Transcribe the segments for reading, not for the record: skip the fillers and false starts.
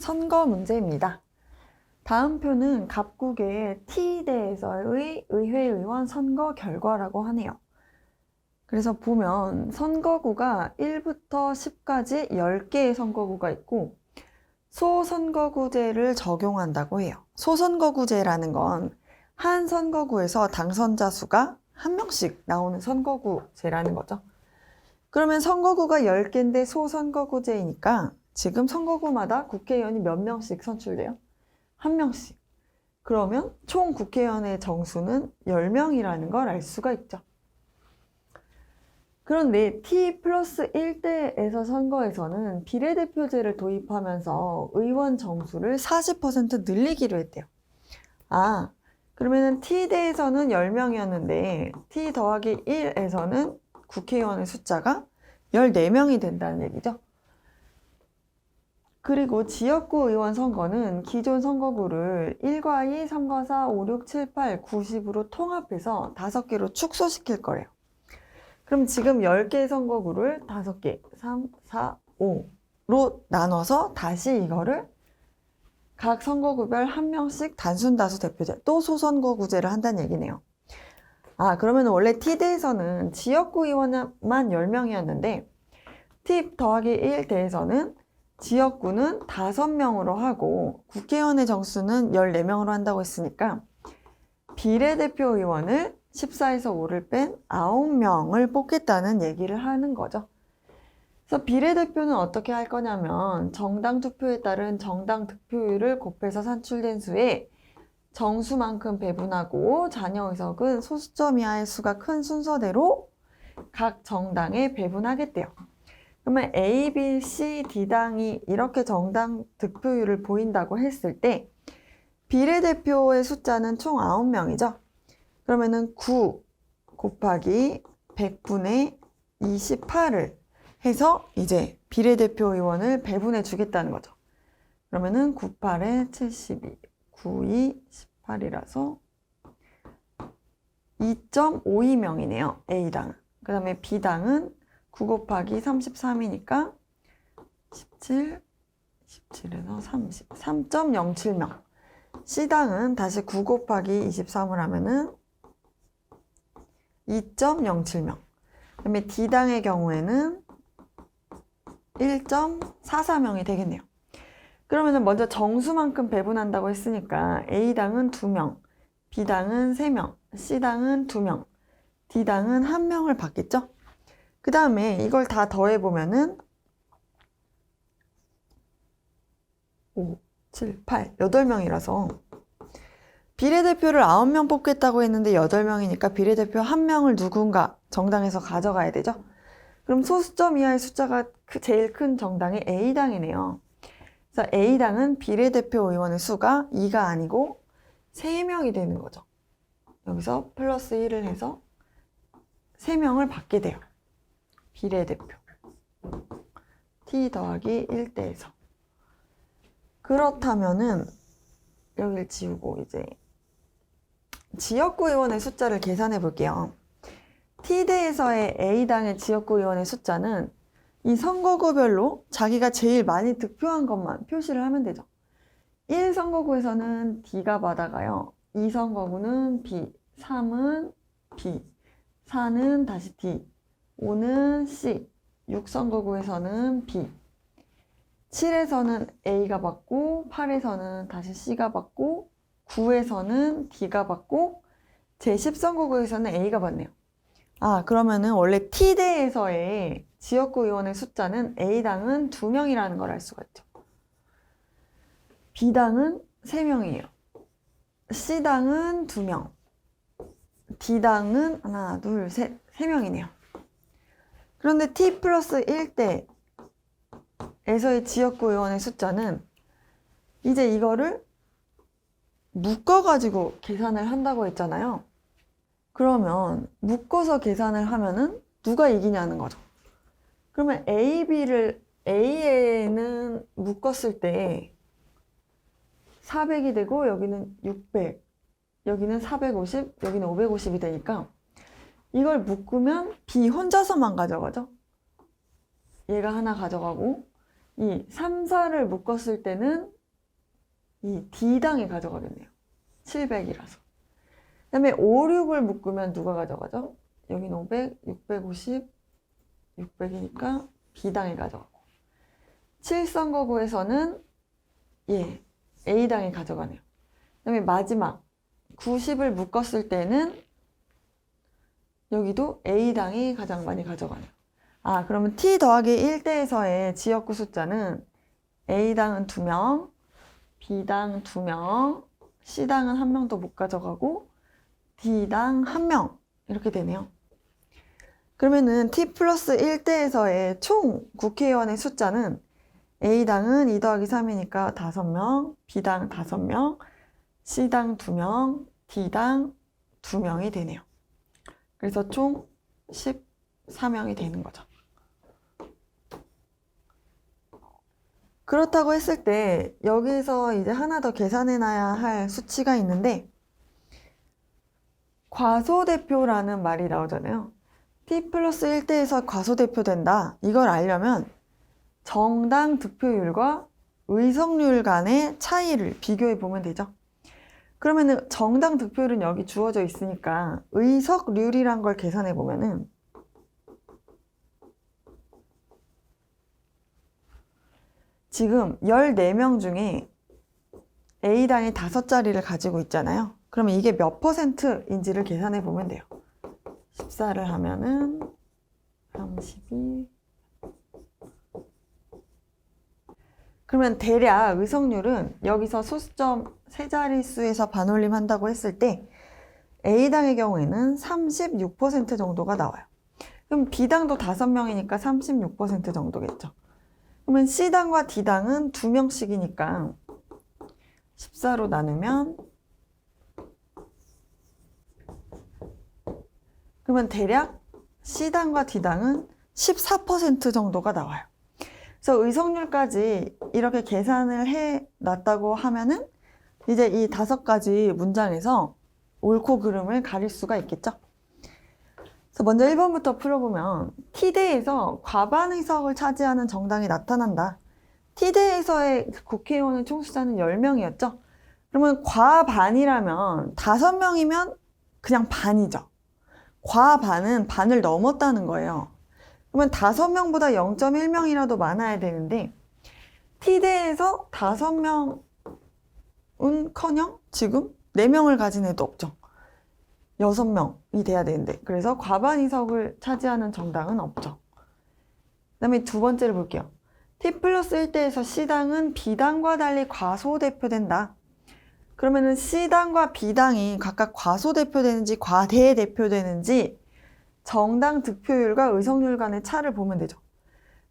선거 문제입니다. 다음 표는 갑국의 T대에서의 의회의원 선거 결과라고 하네요. 그래서 보면 선거구가 1부터 10까지 10개의 선거구가 있고 소선거구제를 적용한다고 해요. 소선거구제라는 건 한 선거구에서 당선자 수가 한 명씩 나오는 선거구제라는 거죠. 그러면 선거구가 10개인데 소선거구제이니까 지금 선거구마다 국회의원이 몇 명씩 선출돼요? 한 명씩. 그러면 총 국회의원의 정수는 10명이라는 걸 알 수가 있죠. 그런데 T 플러스 1대에서 선거에서는 비례대표제를 도입하면서 의원 정수를 40% 늘리기로 했대요. 그러면은 T대에서는 10명이었는데 T 더하기 1에서는 국회의원의 숫자가 14명이 된다는 얘기죠. 그리고 지역구 의원 선거는 기존 선거구를 1과 2, 3과 4, 5, 6, 7, 8, 9, 10으로 통합해서 5개로 축소시킬 거래요. 그럼 지금 10개의 선거구를 5개, 3, 4, 5로 나눠서 다시 이거를 각 선거구별 한 명씩 단순다수 대표제, 또 소선거구제를 한다는 얘기네요. 그러면 원래 T대에서는 지역구 의원만 10명이었는데 T 더하기 1대에서는 지역구는 5명으로 하고 국회의원의 정수는 14명으로 한다고 했으니까 비례대표 의원을 14에서 5를 뺀 9명을 뽑겠다는 얘기를 하는 거죠. 그래서 비례대표는 어떻게 할 거냐면 정당 투표에 따른 정당 득표율을 곱해서 산출된 수에 정수만큼 배분하고 잔여 의석은 소수점 이하의 수가 큰 순서대로 각 정당에 배분하겠대요. 그러면 A, B, C, D당이 이렇게 정당 득표율을 보인다고 했을 때 비례대표의 숫자는 총 9명이죠. 그러면은 9 곱하기 100분의 28을 해서 이제 비례대표 의원을 배분해 주겠다는 거죠. 그러면은 98에 72, 92, 18이라서 2.52명이네요. A당은. 그 다음에 B당은 9 곱하기 33이니까 17, 17에서 30, 3.07명. C당은 다시 9 곱하기 23을 하면은 2.07명. 그 다음에 D당의 경우에는 1.44명이 되겠네요. 그러면 먼저 정수만큼 배분한다고 했으니까 A당은 2명, B당은 3명, C당은 2명, D당은 1명을 받겠죠? 그 다음에 이걸 다 더해보면은 5, 7, 8, 8명이라서 비례대표를 9명 뽑겠다고 했는데 8명이니까 비례대표 1명을 누군가 정당에서 가져가야 되죠? 그럼 소수점 이하의 숫자가 제일 큰 정당이 A당이네요. 그래서 A당은 비례대표 의원의 수가 2가 아니고 3명이 되는 거죠. 여기서 플러스 1을 해서 3명을 받게 돼요. 비례대표. T 더하기 1대에서. 그렇다면은 여기를 지우고 이제 지역구 의원의 숫자를 계산해 볼게요. T대에서의 A당의 지역구 의원의 숫자는 이 선거구별로 자기가 제일 많이 득표한 것만 표시를 하면 되죠. 1선거구에서는 D가 받아가요. 2선거구는 B, 3은 B, 4는 다시 D, 5는 C, 6선거구에서는 B, 7에서는 A가 받고 8에서는 다시 C가 받고 9에서는 D가 받고 제 10선거구에서는 A가 받네요. 그러면은 원래 T대에서의 지역구 의원의 숫자는 A당은 2명이라는 걸 알 수가 있죠. B당은 3명이에요. C당은 2명. D당은 하나, 둘, 셋, 3명이네요. 그런데 T 플러스 1대에서의 지역구 의원의 숫자는 이제 이거를 묶어가지고 계산을 한다고 했잖아요. 그러면 묶어서 계산을 하면은 누가 이기냐는 거죠. 그러면 A, B를 A에는 묶었을 때 400이 되고 여기는 600, 여기는 450, 여기는 550이 되니까 이걸 묶으면 B 혼자서만 가져가죠. 얘가 하나 가져가고 이 3, 4를 묶었을 때는 이 D당이 가져가겠네요. 700이라서. 그 다음에 5, 6을 묶으면 누가 가져가죠? 여긴 500, 650, 600이니까 B당이 가져가고. 7선거구에서는 예, A당이 가져가네요. 그 다음에 마지막 90을 묶었을 때는 여기도 A당이 가장 많이 가져가네요. 아, 그러면 T 더하기 1대에서의 지역구 숫자는 A당은 2명, B당 2명, C당은 1명도 못 가져가고 D당 1명 이렇게 되네요. 그러면은 T 플러스 1대에서의 총 국회의원의 숫자는 A당은 2 더하기 3이니까 5명, B당 5명, C당 2명, D당 2명이 되네요. 그래서 총 14명이 되는 거죠. 그렇다고 했을 때 여기서 이제 하나 더 계산해놔야 할 수치가 있는데 과소대표라는 말이 나오잖아요. T 플러스 1대에서 과소대표된다. 이걸 알려면 정당 득표율과 의석률 간의 차이를 비교해 보면 되죠. 그러면은 정당 득표율은 여기 주어져 있으니까 의석률이란 걸 계산해 보면은 지금 14명 중에 A당이 5자리를 가지고 있잖아요. 그러면 이게 몇 %인지를 계산해 보면 돼요. 14를 하면은 32. 그러면 대략 의석률은 여기서 소수점 세 자릿수에서 반올림 한다고 했을 때 A당의 경우에는 36% 정도가 나와요. 그럼 B당도 5명이니까 36% 정도겠죠. 그러면 C당과 D당은 2명씩이니까 14로 나누면 그러면 대략 C당과 D당은 14% 정도가 나와요. 그래서 의석률까지 이렇게 계산을 해놨다고 하면은 이제 이 5가지 문장에서 옳고 그름을 가릴 수가 있겠죠. 그래서 먼저 1번부터 풀어보면 T대에서 과반 의석을 차지하는 정당이 나타난다. T대에서의 국회의원의 총수자는 10명이었죠. 그러면 과반이라면 5명이면 그냥 반이죠. 과반은 반을 넘었다는 거예요. 그러면 5명보다 0.1명이라도 많아야 되는데 T대에서 5명은커녕 지금 4명을 가진 애도 없죠. 6명이 돼야 되는데 그래서 과반 의석을 차지하는 정당은 없죠. 그 다음에 두 번째를 볼게요. T 플러스 1대에서 C당은 B당과 달리 과소대표된다. 그러면은 C당과 B당이 각각 과소대표되는지 과대대표되는지 정당 득표율과 의석률 간의 차를 보면 되죠.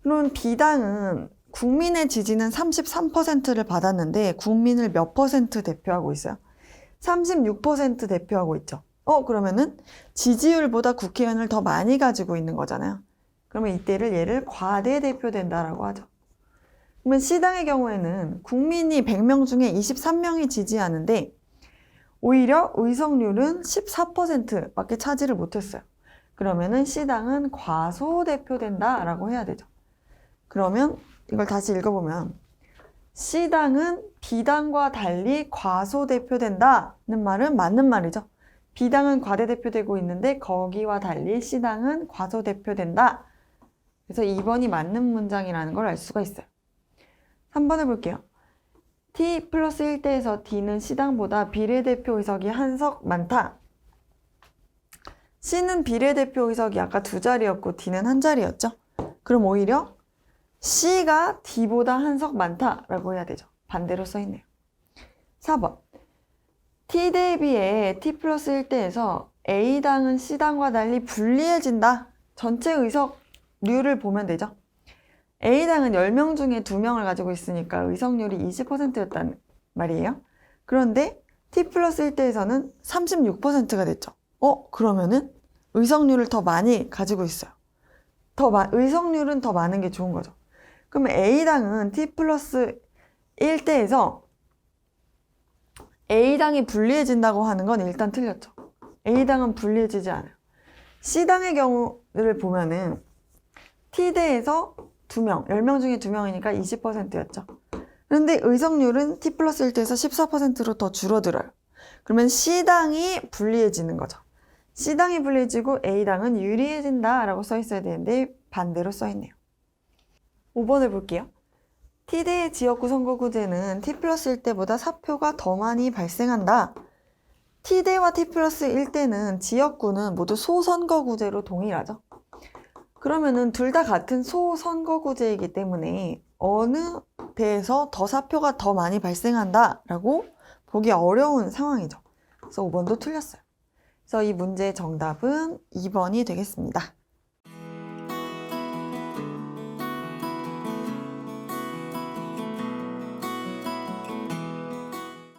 그러면 B당은 국민의 지지는 33%를 받았는데 국민을 몇 % 대표하고 있어요? 36% 대표하고 있죠. 그러면은 지지율보다 국회의원을 더 많이 가지고 있는 거잖아요. 그러면 이때를 얘를 과대대표된다라고 하죠. 그러면 C당의 경우에는 국민이 100명 중에 23명이 지지하는데 오히려 의석률은 14%밖에 차지를 못했어요. 그러면은 C당은 과소대표된다라고 해야 되죠. 그러면 이걸 다시 읽어보면 C당은 B당과 달리 과소대표된다는 말은 맞는 말이죠. B당은 과대대표되고 있는데 거기와 달리 C당은 과소대표된다. 그래서 2번이 맞는 문장이라는 걸 알 수가 있어요. 3번을 볼게요. T 플러스 1대에서 D는 C당보다 비례대표 의석이 1석 많다. C는 비례대표 의석이 아까 2자리였고 D는 1자리였죠. 그럼 오히려 C가 D보다 1석 많다라고 해야 되죠. 반대로 써있네요. 4번. T 대비에 T 플러스 1대에서 A당은 C당과 달리 불리해진다. 전체 의석률을 보면 되죠. A당은 10명 중에 2명을 가지고 있으니까 의석률이 20%였단 말이에요. 그런데 T 플러스 1대에서는 36%가 됐죠. 그러면은 의석률을 더 많이 가지고 있어요. 의석률은 더 많은 게 좋은 거죠. 그러면 A당은 T 플러스 1대에서 A당이 불리해진다고 하는 건 일단 틀렸죠. A당은 불리해지지 않아요. C당의 경우를 보면은 T대에서 2명, 10명 중에 2명이니까 20%였죠. 그런데 의석률은 t 플러스 1대에서 14%로 더 줄어들어요. 그러면 C당이 불리해지는 거죠. C당이 불리해지고 A당은 유리해진다 라고 써 있어야 되는데 반대로 써 있네요. 5번을 볼게요. T대의 지역구 선거구제는 T 플러스 1대보다 사표가 더 많이 발생한다. T대와 T 플러스 1대는 지역구는 모두 소선거구제로 동일하죠. 그러면은 둘 다 같은 소선거구제이기 때문에 어느 대에서 더 사표가 더 많이 발생한다 라고 보기 어려운 상황이죠. 그래서 5번도 틀렸어요. 그래서 이 문제의 정답은 2번이 되겠습니다.